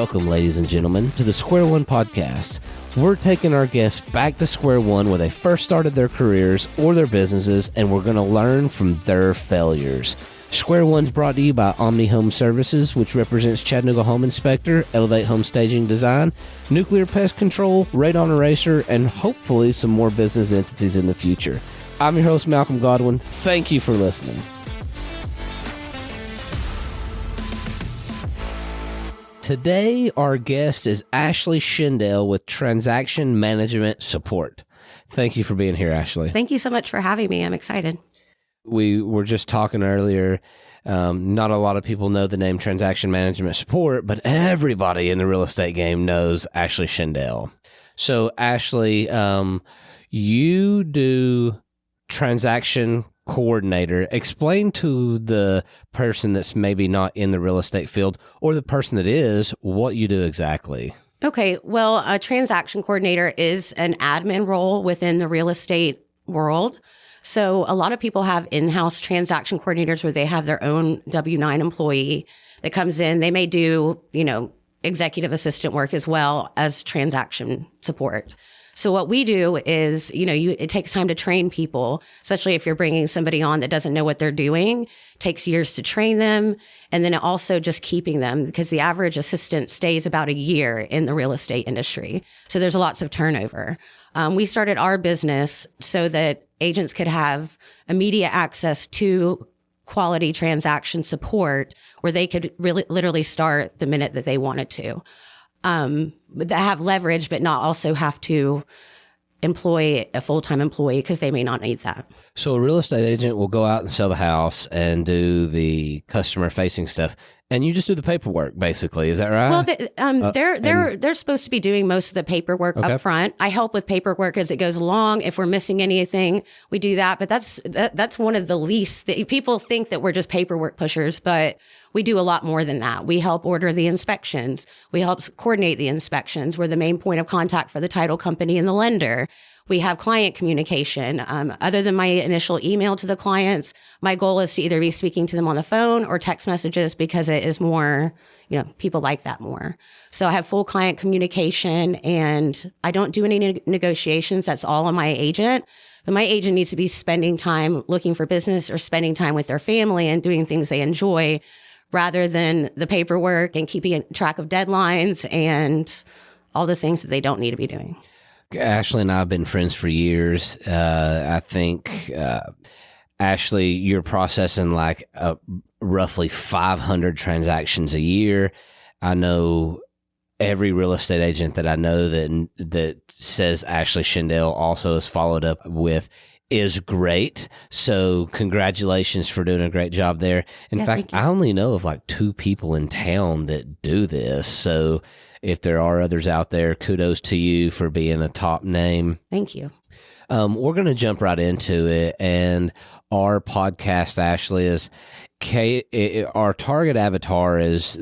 Welcome, ladies and gentlemen, to the Square One podcast. We're taking our guests back to square one where they first started their careers or their businesses, and we're going to learn from their failures. Square One's brought to you by Omni Home Services, which represents Chattanooga Home Inspector, Elevate Home Staging Design, Nuclear Pest Control, Radon Eraser, and hopefully some more business entities in the future. I'm your host, Malcolm Godwin. Thank you for listening. Today, our guest is Ashley Schendel with Transaction Management Support. Thank you for being here, Ashley. Thank you so much for having me. I'm excited. We were just talking earlier. Not a lot of people know the name Transaction Management Support, but everybody in the real estate game knows Ashley Schendel. So, Ashley, you do transaction coordinator. Explain to the person that's maybe not in the real estate field or the person that is what you do exactly. Okay. Well, a transaction coordinator is an admin role within the real estate world. So a lot of people have in-house transaction coordinators where they have their own W-9 employee that comes in. They may do, executive assistant work as well as transaction support. So what we do is, it takes time to train people, especially if you're bringing somebody on that doesn't know what they're doing. It takes years to train them. And then also just keeping them, because the average assistant stays about a year in the real estate industry. So there's lots of turnover. We started our business so that agents could have immediate access to quality transaction support where they could really literally start the minute that they wanted to. That have leverage, but not also have to employ a full-time employee because they may not need that. So a real estate agent will go out and sell the house and do the customer-facing stuff, and you just do the paperwork, basically. Is that right? Well, they're supposed to be doing most of the paperwork up front. I help with paperwork as it goes along. If we're missing anything, we do that. But that's one of the least that people think that we're just paperwork pushers, but we do a lot more than that. We help order the inspections. We help coordinate the inspections. We're the main point of contact for the title company and the lender. We have client communication. Other than my initial email to the clients, my goal is to either be speaking to them on the phone or text messages because it is more, people like that more. So I have full client communication and I don't do any negotiations. That's all on my agent. But my agent needs to be spending time looking for business or spending time with their family and doing things they enjoy rather than the paperwork and keeping track of deadlines and all the things that they don't need to be doing. Ashley and I have been friends for years. I think, Ashley, you're processing like roughly 500 transactions a year. I know every real estate agent that I know that says Ashley Schendel also is followed up with is great. So congratulations for doing a great job there. In fact, I only know of like 2 people in town that do this. So if there are others out there, kudos to you for being a top name. Thank you. We're going to jump right into it. And our podcast, Ashley, is our target avatar is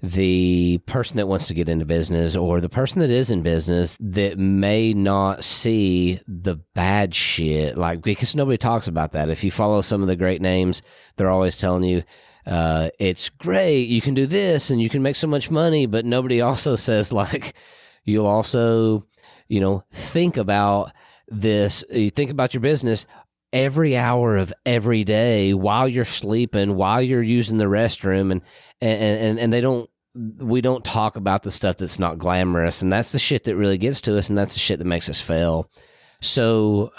the person that wants to get into business or the person that is in business that may not see the bad shit, because nobody talks about that. If you follow some of the great names, they're always telling you, it's great, you can do this and you can make so much money, but nobody also says you'll also, think about this, you think about your business every hour of every day while you're sleeping, while you're using the restroom, and we don't talk about the stuff that's not glamorous, and that's the shit that really gets to us, and that's the shit that makes us fail. So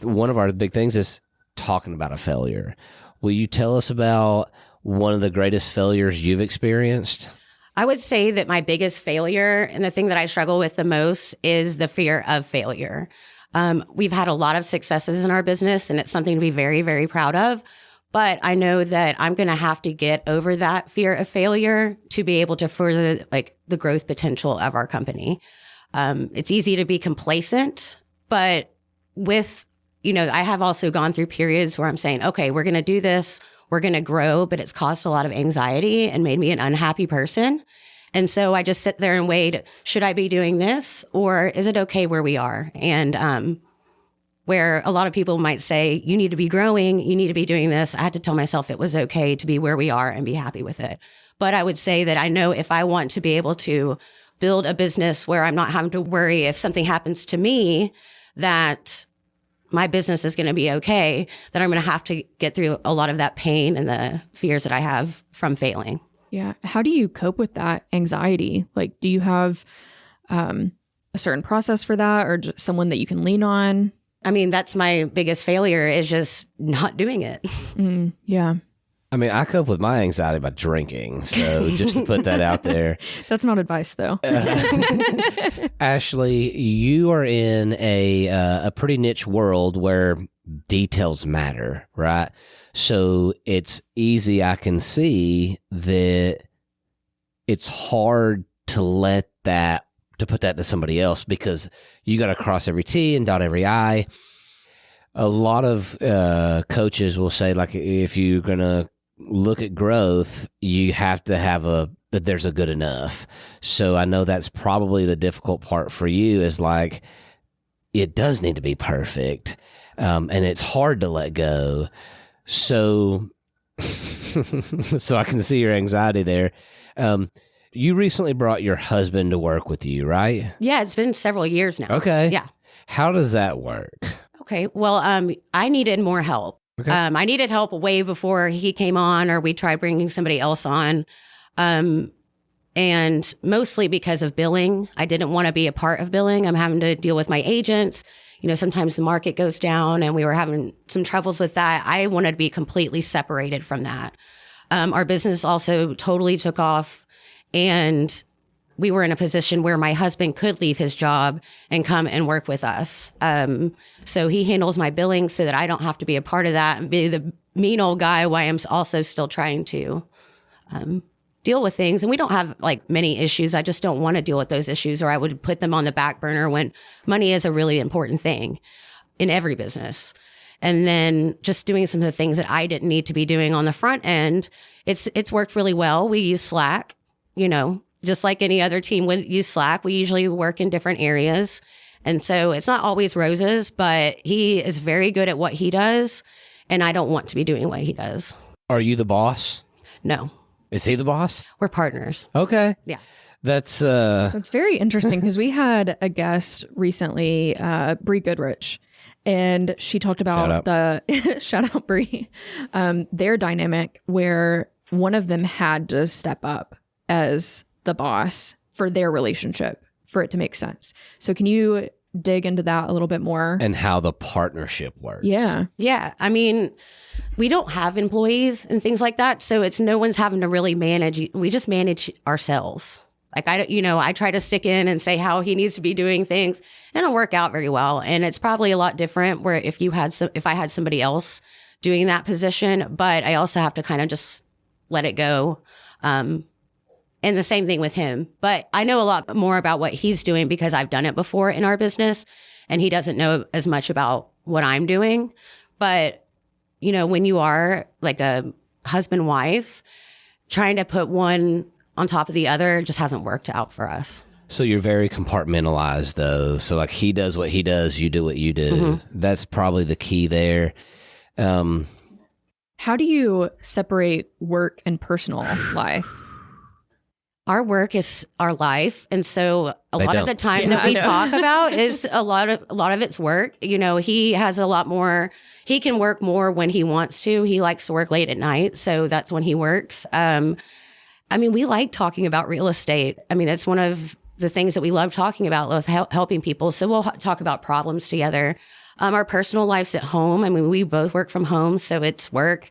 one of our big things is talking about a failure. Will you tell us about one of the greatest failures you've experienced? I would say that my biggest failure and the thing that I struggle with the most is the fear of failure. We've had a lot of successes in our business, and it's something to be very, very proud of. But I know that I'm going to have to get over that fear of failure to be able to further the growth potential of our company. It's easy to be complacent, but I have also gone through periods where I'm saying, okay, we're going to do this, we're going to grow, but it's caused a lot of anxiety and made me an unhappy person. And so I just sit there and wait, should I be doing this or is it okay where we are? And where a lot of people might say, you need to be growing, you need to be doing this. I had to tell myself it was okay to be where we are and be happy with it. But I would say that I know if I want to be able to build a business where I'm not having to worry if something happens to me, that my business is going to be okay, then I'm going to have to get through a lot of that pain and the fears that I have from failing. Yeah. How do you cope with that anxiety? Like, do you have a certain process for that, or just someone that you can lean on? I mean, that's my biggest failure, is just not doing it. Yeah. I mean, I cope with my anxiety by drinking. So just to put that out there. That's not advice, though. Ashley, you are in a pretty niche world where details matter, right? So it's easy, I can see that it's hard to put that to somebody else, because you got to cross every T and dot every I. A lot of coaches will say, like, if you're going to look at growth, you have to have that there's a good enough. So I know that's probably the difficult part for you, is like, it does need to be perfect. And it's hard to let go. So, so I can see your anxiety there. You recently brought your husband to work with you, right? Yeah, it's been several years now. Okay. Yeah. How does that work? Okay. Well, I needed more help. Okay. I needed help way before he came on, or we tried bringing somebody else on. And mostly because of billing. I didn't want to be a part of billing. I'm having to deal with my agents. You know, sometimes the market goes down, and we were having some troubles with that. I wanted to be completely separated from that. Our business also totally took off, and we were in a position where my husband could leave his job and come and work with us. So he handles my billing so that I don't have to be a part of that and be the mean old guy while I'm also still trying to deal with things. And we don't have like many issues. I just don't want to deal with those issues, or I would put them on the back burner, when money is a really important thing in every business. And then just doing some of the things that I didn't need to be doing on the front end. It's worked really well. We use Slack, you know, just like any other team would use Slack. We usually work in different areas. And so it's not always roses, but he is very good at what he does. And I don't want to be doing what he does. Are you the boss? No. Is he the boss? We're partners. Okay. Yeah. That's very interesting, because we had a guest recently, Bree Goodrich, and she talked about shout out Bree, their dynamic where one of them had to step up as the boss for their relationship for it to make sense. So can you dig into that a little bit more? And how the partnership works. Yeah. Yeah. I mean, we don't have employees and things like that. So it's no one's having to really manage. We just manage ourselves. Like, I try to stick in and say how he needs to be doing things. It don't work out very well. And it's probably a lot different where if I had somebody else doing that position, but I also have to kind of just let it go. And the same thing with him. But I know a lot more about what he's doing because I've done it before in our business, and he doesn't know as much about what I'm doing. But, you know, when you are like a husband, wife, trying to put one on top of the other just hasn't worked out for us. So you're very compartmentalized, though. So like, he does what he does, you do what you do. Mm-hmm. That's probably the key there. How do you separate work and personal life? Our work is our life. And so a lot of the time that we talk about is a lot of it's work. You know, he has a lot more, he can work more when he wants to. He likes to work late at night. So that's when he works. I mean, we like talking about real estate. I mean, it's one of the things that we love talking about, of helping people. So we'll talk about problems together. Our personal life's at home. I mean, we both work from home, so it's work.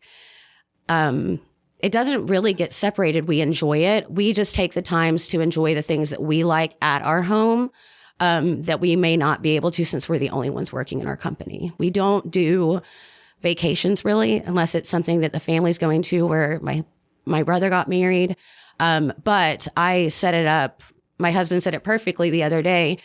It doesn't really get separated. We enjoy it. We just take the times to enjoy the things that we like at our home, that we may not be able to since we're the only ones working in our company. We don't do vacations really, unless it's something that the family's going to, where my brother got married. But I set it up. My husband said it perfectly the other day.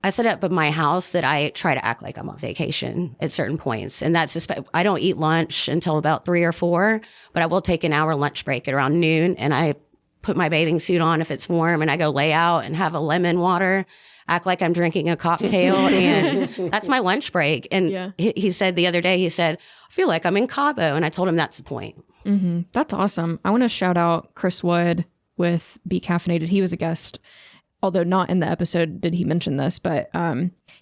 I set up at my house that I try to act like I'm on vacation at certain points. And that's I don't eat lunch until about 3 or 4, but I will take an hour lunch break at around noon. And I put my bathing suit on if it's warm, and I go lay out and have a lemon water, act like I'm drinking a cocktail. And that's my lunch break. And he said the other day, he said, I feel like I'm in Cabo. And I told him that's the point. Mm-hmm. That's awesome. I want to shout out Chris Wood with Be Caffeinated. He was a guest, although not in the episode did he mention this, but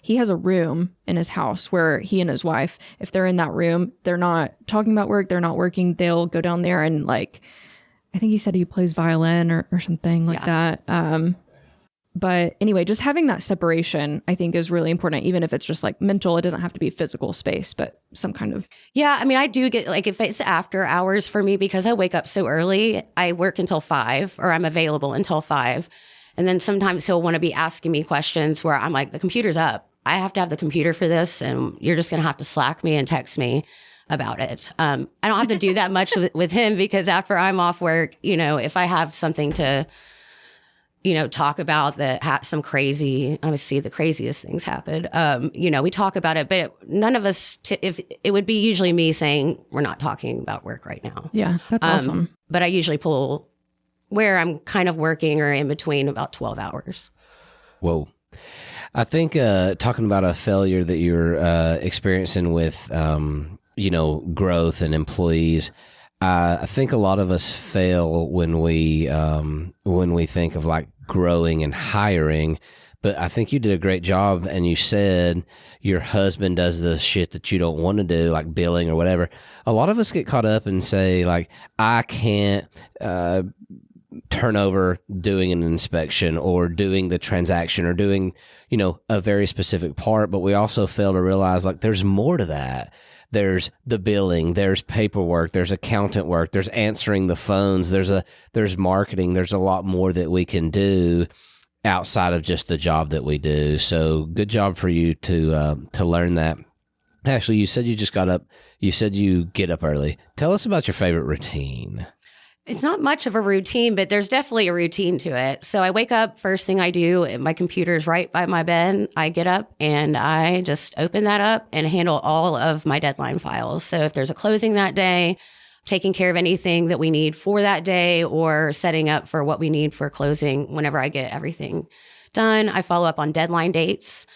he has a room in his house where he and his wife, if they're in that room, they're not talking about work, they're not working, they'll go down there and like, I think he said he plays violin or something like that. But anyway, just having that separation, I think, is really important, even if it's just like mental. It doesn't have to be physical space, but some kind of. Yeah. I mean, I do get like if it's after hours for me, because I wake up so early, I work until 5 or I'm available until 5. And then sometimes he'll want to be asking me questions where I'm like, the computer's up. I have to have the computer for this. And you're just going to have to Slack me and text me about it. I don't have to do that much with him, because after I'm off work, if I have something to, talk about that some crazy, I would see the craziest things happen. We talk about it, but none of us, if it would be usually me saying, we're not talking about work right now. Yeah, that's awesome. But I usually pull where I'm kind of working or in between about 12 hours. Whoa. I think talking about a failure that you're experiencing with, growth and employees, I think a lot of us fail when we think of like growing and hiring. But I think you did a great job, and you said your husband does the shit that you don't want to do, like billing or whatever. A lot of us get caught up and say like, I can't turn over doing an inspection or doing the transaction or doing, a very specific part. But we also fail to realize like there's more to that. There's the billing, there's paperwork, there's accountant work, there's answering the phones, there's marketing, there's a lot more that we can do outside of just the job that we do. So good job for you to learn that. Actually, you said you just got up. You said you get up early. Tell us about your favorite routine. It's not much of a routine, but there's definitely a routine to it. So I wake up, first thing I do, my computer's right by my bed. I get up and I just open that up and handle all of my deadline files. So if there's a closing that day, taking care of anything that we need for that day or setting up for what we need for closing whenever I get everything done. I follow up on deadline dates.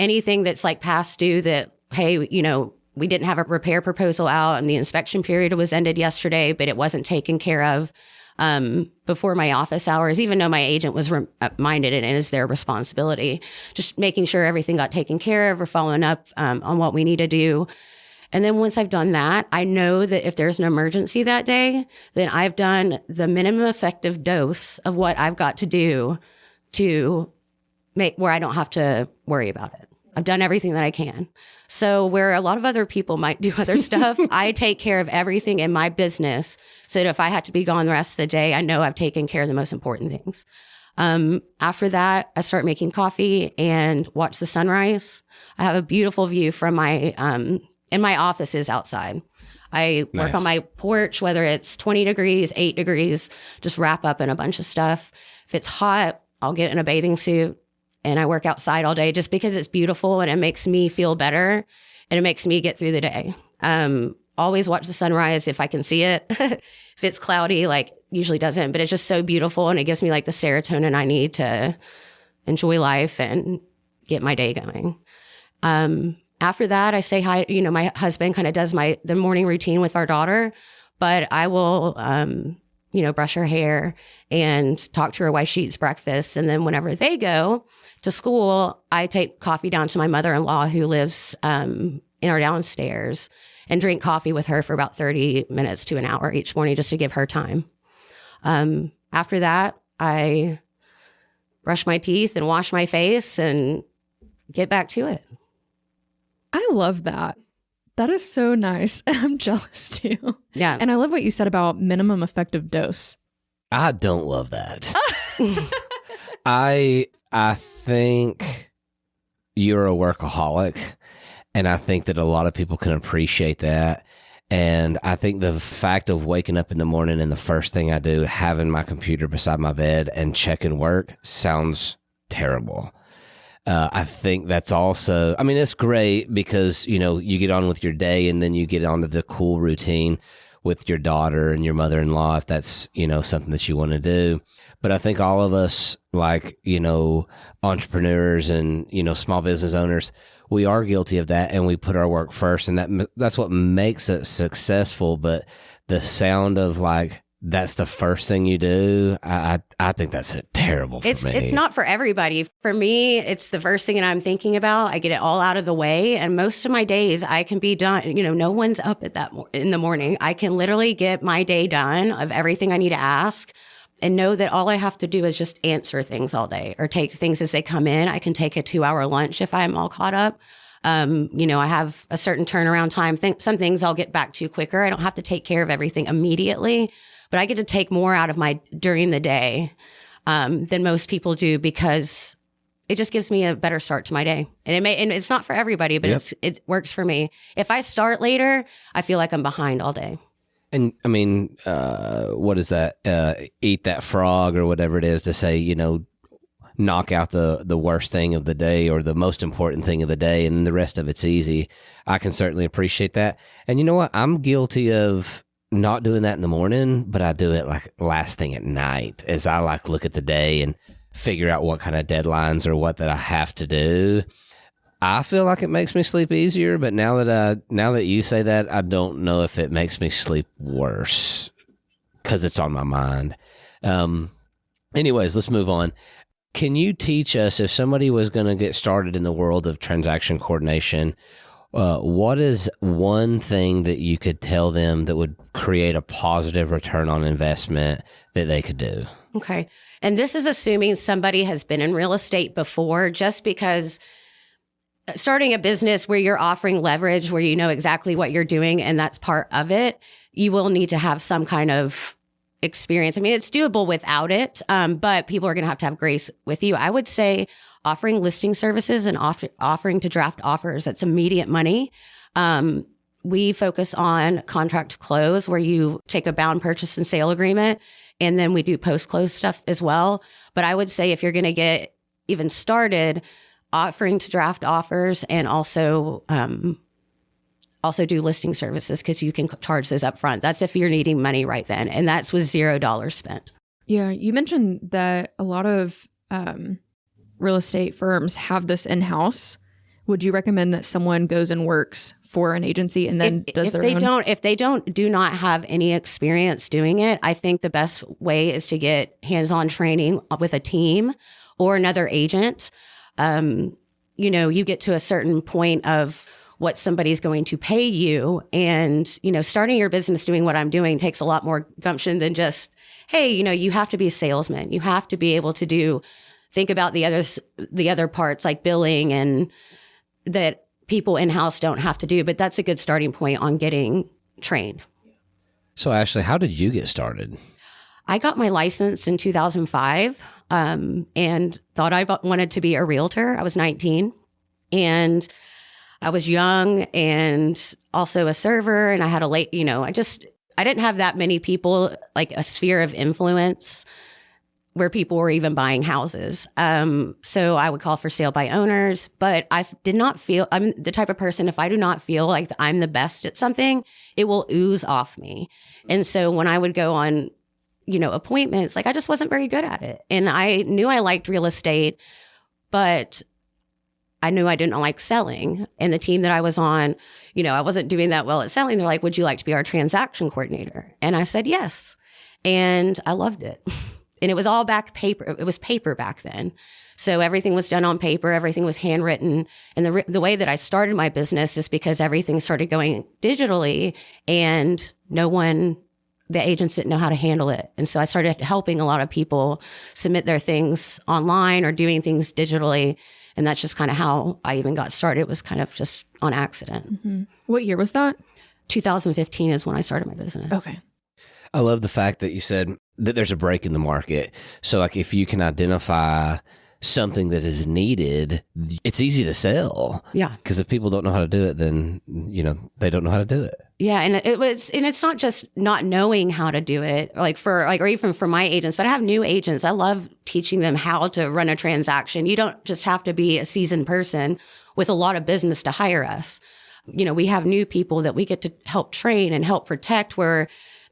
Anything that's like past due that, hey, we didn't have a repair proposal out and the inspection period was ended yesterday, but it wasn't taken care of before my office hours, even though my agent was reminded it is their responsibility. Just making sure everything got taken care of or following up on what we need to do. And then once I've done that, I know that if there's an emergency that day, then I've done the minimum effective dose of what I've got to do to make where I don't have to worry about it. I've done everything that I can. So where a lot of other people might do other stuff, I take care of everything in my business so that if I had to be gone the rest of the day, I know I've taken care of the most important things. After that, I start making coffee and watch the sunrise. I have a beautiful view from my, and my office is outside. I work on my porch, whether it's 20 degrees, 8 degrees, just wrap up in a bunch of stuff. If it's hot, I'll get in a bathing suit. And I work outside all day just because it's beautiful and it makes me feel better and it makes me get through the day. Always watch the sunrise if I can see it. If it's cloudy, like usually doesn't, but it's just so beautiful and it gives me like the serotonin I need to enjoy life and get my day going. After that, I say hi. My husband kind of does the morning routine with our daughter, but I will brush her hair and talk to her while she eats breakfast. And then whenever they go to school, I take coffee down to my mother-in-law who lives in our downstairs and drink coffee with her for about 30 minutes to an hour each morning just to give her time. After that, I brush my teeth and wash my face and get back to it. I love that. That is so nice. I'm jealous too. Yeah. And I love what you said about minimum effective dose. I don't love that. I think you're a workaholic, and I think that a lot of people can appreciate that. And I think the fact of waking up in the morning and the first thing I do, having my computer beside my bed and checking work sounds terrible. I think that's also, it's great because, you get on with your day and then you get onto the cool routine with your daughter and your mother-in-law if that's, something that you want to do. But I think all of us, like, entrepreneurs and, small business owners, we are guilty of that, and we put our work first, and that's what makes it successful. But the sound of like, that's the first thing you do, I think that's terrible for me. It's not for everybody. For me, it's the first thing that I'm thinking about. I get it all out of the way. And most of my days I can be done. No one's up at that in the morning. I can literally get my day done of everything I need to ask and know that all I have to do is just answer things all day or take things as they come in. I can take a 2-hour lunch if I'm all caught up. I have a certain turnaround time. Some things I'll get back to quicker. I don't have to take care of everything immediately. But I get to take more out of during the day than most people do because it just gives me a better start to my day. And it's not for everybody, but it works for me. If I start later, I feel like I'm behind all day. And I mean, what is that? Eat that frog or whatever it is to say, knock out the worst thing of the day or the most important thing of the day, and the rest of it's easy. I can certainly appreciate that. And you know what? I'm guilty of not doing that in the morning, but I do it like last thing at night as I like look at the day and figure out what kind of deadlines or what that I have to do. I feel like it makes me sleep easier, but now that you say that, I don't know if it makes me sleep worse because it's on my mind. Anyways, let's move on. Can you teach us, if somebody was going to get started in the world of transaction coordination, what is one thing that you could tell them that would create a positive return on investment that they could do? Okay. And this is assuming somebody has been in real estate before, just because starting a business where you're offering leverage, where you know exactly what you're doing, and that's part of it, you will need to have some kind of experience. I mean, it's doable without it, but people are going to have grace with you. I would say offering listing services and offering to draft offers. That's immediate money. We focus on contract to close, where you take a bound purchase and sale agreement, and then we do post-close stuff as well. But I would say if you're going to get even started, offering to draft offers and also do listing services, because you can charge those up front. That's if you're needing money right then. And that's with $0 spent. Yeah. You mentioned that a lot of real estate firms have this in-house. Would you recommend that someone goes and works for an agency and then does their own? If they do not have any experience doing it, I think the best way is to get hands-on training with a team or another agent. You get to a certain point of what somebody's going to pay you. And, starting your business doing what I'm doing takes a lot more gumption than just, hey, you have to be a salesman. You have to be able to think about the other parts like billing and that people in-house don't have to do. But that's a good starting point on getting trained. So Ashley, how did you get started? I got my license in 2005 and thought I wanted to be a realtor. I was 19 and I was young and also a server, and I had I didn't have that many people, like a sphere of influence where people were even buying houses. So I would call for sale by owners, but I did not feel, I'm the type of person, if I do not feel like I'm the best at something, it will ooze off me. And so when I would go on, appointments, like I just wasn't very good at it. And I knew I liked real estate, but I knew I didn't like selling. And the team that I was on, I wasn't doing that well at selling. They're like, would you like to be our transaction coordinator? And I said, yes. And I loved it. And it was all paper. It was paper back then. So everything was done on paper. Everything was handwritten. And the way that I started my business is because everything started going digitally and the agents didn't know how to handle it. And so I started helping a lot of people submit their things online or doing things digitally. And that's just kind of how I even got started. It was kind of just on accident. Mm-hmm. What year was that? 2015 is when I started my business. Okay. I love the fact that you said that there's a break in the market. So like if you can identify something that is needed, it's easy to sell. Yeah. Because if people don't know how to do it, then, they don't know how to do it. Yeah. And it's not just not knowing how to do it, or even for my agents, but I have new agents. I love teaching them how to run a transaction. You don't just have to be a seasoned person with a lot of business to hire us. we have new people that we get to help train and help protect, where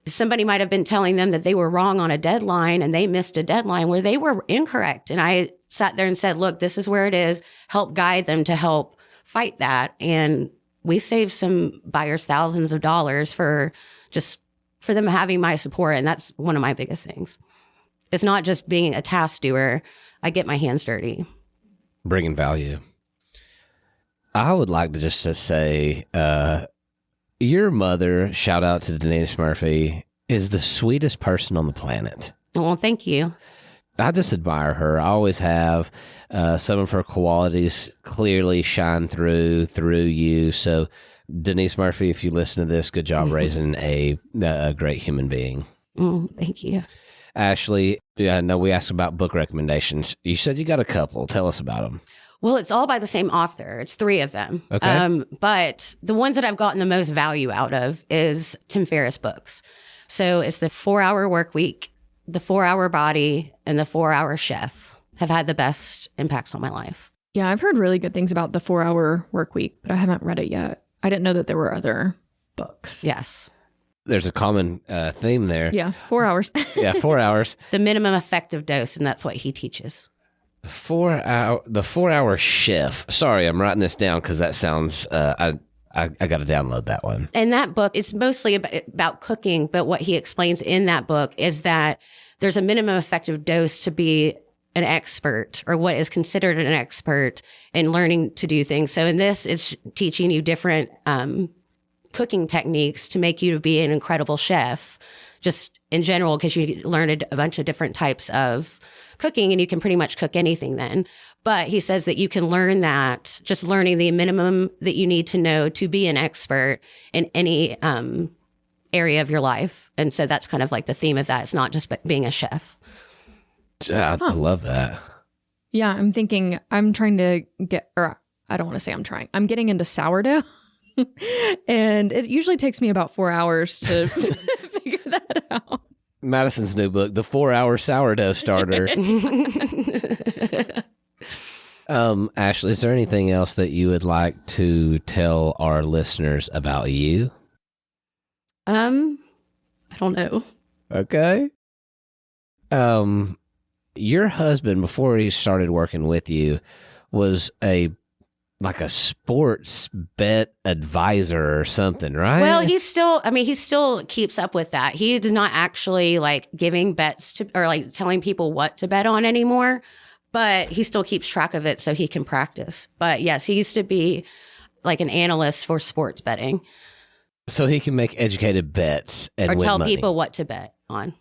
somebody might have been telling them that they were wrong on a deadline and they missed a deadline where they were incorrect. And I sat there and said, look, this is where it is. Help guide them to help fight that. And we saved some buyers thousands of dollars for them having my support. And that's one of my biggest things. It's not just being a task doer. I get my hands dirty. Bringing value. I would like to just say, your mother, shout out to Denise Murphy, is the sweetest person on the planet. Well, thank you. I just admire her. I always have. Some of her qualities clearly shine through you. So, Denise Murphy, if you listen to this, good job raising a great human being. Thank you. Ashley, I know we asked about book recommendations. You said you got a couple. Tell us about them. Well, it's all by the same author. It's 3 of them. Okay. But the ones that I've gotten the most value out of is Tim Ferriss books. So it's the 4-Hour Work Week, the 4-Hour Body, and the 4-Hour Chef have had the best impacts on my life. Yeah, I've heard really good things about the 4-Hour Work Week, but I haven't read it yet. I didn't know that there were other books. Yes. There's a common theme there. Yeah, 4 hours. Yeah, 4 hours. The minimum effective dose, and that's what he teaches. The 4-Hour Chef. Sorry, I'm writing this down because that sounds. I got to download that one. And that book is mostly about cooking, but what he explains in that book is that there's a minimum effective dose to be an expert, or what is considered an expert in learning to do things. So in this, it's teaching you different cooking techniques to make you to be an incredible chef, just in general, because you learn a bunch of different types of cooking, and you can pretty much cook anything then. But he says that you can learn that just learning the minimum that you need to know to be an expert in any area of your life. And so that's kind of like the theme of that. It's not just being a chef. I love that. Yeah, I'm thinking I'm trying to get, or I don't want to say I'm trying. I'm getting into sourdough. And it usually takes me about 4 hours to figure that out. Madison's new book, The 4-Hour Sourdough Starter. Ashley, is there anything else that you would like to tell our listeners about you? I don't know. Okay. Your husband, before he started working with you, was a sports bet advisor or something, right? Well, he still keeps up with that. He is not actually giving bets to, or telling people what to bet on anymore, but he still keeps track of it so he can practice. But yes, he used to be an analyst for sports betting. So he can make educated bets and or win tell money. People what to bet on.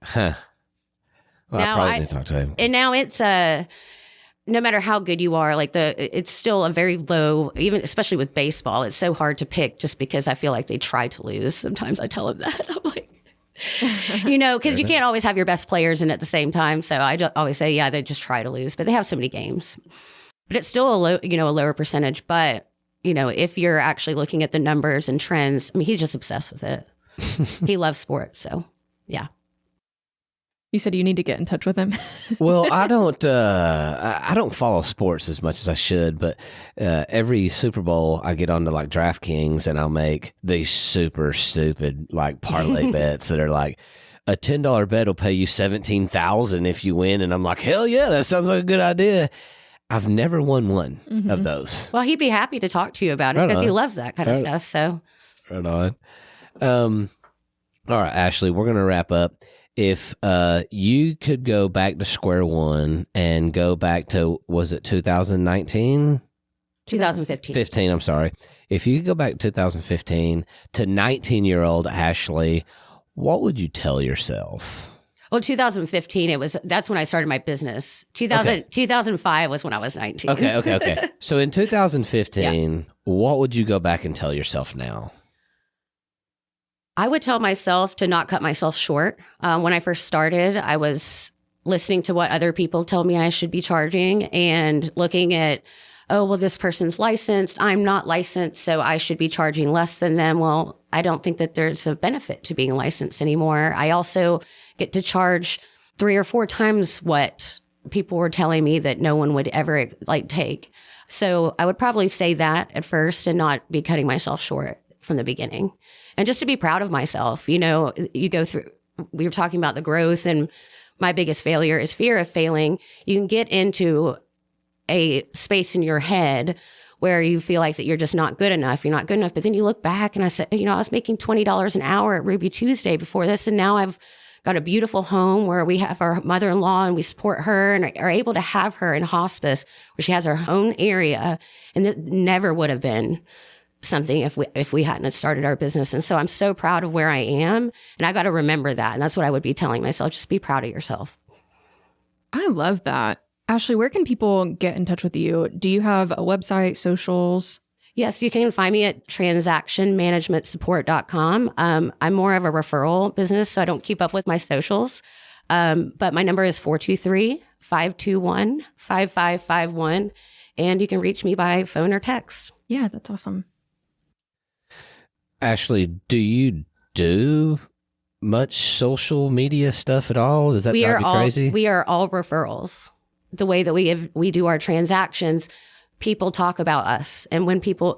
Huh. Well, now, I probably need to talk to him. And now it's no matter how good you are, it's still a very low, even especially with baseball, it's so hard to pick just because I feel like they try to lose. Sometimes I tell them that. I'm like, because you can't always have your best players in at the same time. So I always say, yeah, they just try to lose, but they have so many games. But it's still a lower percentage. But, if you're actually looking at the numbers and trends, he's just obsessed with it. He loves sports. So, yeah. You said you need to get in touch with him. Well, I don't follow sports as much as I should, but every Super Bowl I get onto DraftKings and I'll make these super stupid parlay bets that are a $10 bet will pay you $17,000 if you win, and I'm like, hell yeah, that sounds like a good idea. I've never won one of those. Well, he'd be happy to talk to you about it because he loves that kind of stuff. So, right on. All right, Ashley, we're gonna wrap up. If you could go back to square one and go back to, was it 2019? 2015. 15, I'm sorry. If you could go back to 2015 to 19-year-old Ashley, what would you tell yourself? Well, 2015, that's when I started my business. 2005 was when I was 19. Okay. So in 2015, what would you go back and tell yourself now? I would tell myself to not cut myself short. When I first started, I was listening to what other people told me I should be charging and looking at, oh, well, this person's licensed. I'm not licensed, so I should be charging less than them. Well, I don't think that there's a benefit to being licensed anymore. I also get to charge 3 or 4 times what people were telling me that no one would ever take. So I would probably say that at first and not be cutting myself short from the beginning. And just to be proud of myself. You know, you go through, we were talking about the growth, and my biggest failure is fear of failing. You can get into a space in your head where you feel like that you're just not good enough. You're not good enough. But then you look back, and I said, you know, I was making $20 an hour at Ruby Tuesday before this. And now I've got a beautiful home where we have our mother-in-law and we support her and are able to have her in hospice where she has her own area. And that never would have been something if we hadn't started our business. And so I'm so proud of where I am, and I got to remember that. And that's what I would be telling myself. Just be proud of yourself. I love that. Ashley, where can people get in touch with you? Do you have a website, socials? Yes, you can find me at transactionmanagementsupport.com. I'm more of a referral business, so I don't keep up with my socials. But my number is 423-521-5551. And you can reach me by phone or text. Yeah, that's awesome. Ashley, do you do much social media stuff at all? Does that drive you crazy? We are all referrals. The way that we do our transactions, people talk about us. And when people,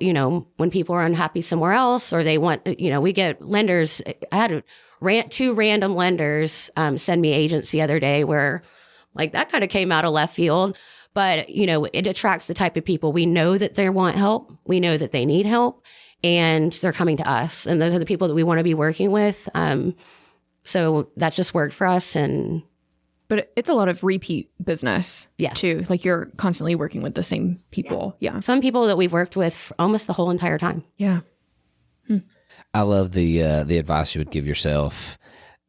when people are unhappy somewhere else, or they want, we get lenders. I had two random lenders send me agents the other day where like that kind of came out of left field. But, it attracts the type of people. We know that they want help. We know that they need help, and they're coming to us. And those are the people that we want to be working with. So that just worked for us. But it's a lot of repeat business, yes, too. Like you're constantly working with the same people. Yeah. Some people that we've worked with almost the whole entire time. Yeah. I love the advice you would give yourself,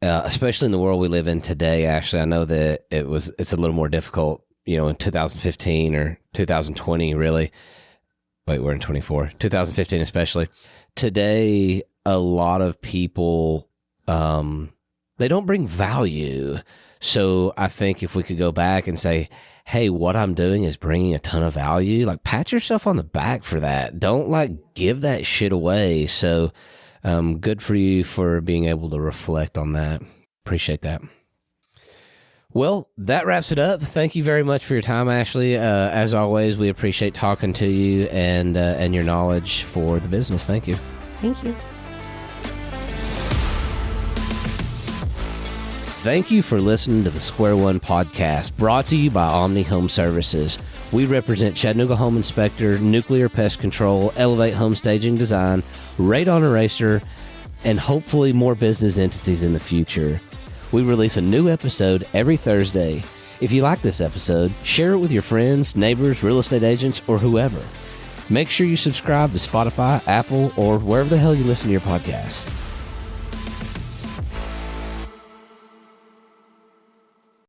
especially in the world we live in today. Ashley, I know that it's a little more difficult, in 2015 or 2020, really. Wait, we're in 24. 2015 especially. Today, a lot of people, they don't bring value. So I think if we could go back and say, hey, what I'm doing is bringing a ton of value, like pat yourself on the back for that. Don't give that shit away. So good for you for being able to reflect on that. Appreciate that. Well, that wraps it up. Thank you very much for your time, Ashley. As always, we appreciate talking to you and your knowledge for the business. Thank you. Thank you. Thank you for listening to the Square One podcast, brought to you by Omni Home Services. We represent Chattanooga Home Inspector, Nuclear Pest Control, Elevate Home Staging Design, Radon Eraser, and hopefully more business entities in the future. We release a new episode every Thursday. If you like this episode, share it with your friends, neighbors, real estate agents, or whoever. Make sure you subscribe to Spotify, Apple, or wherever the hell you listen to your podcasts.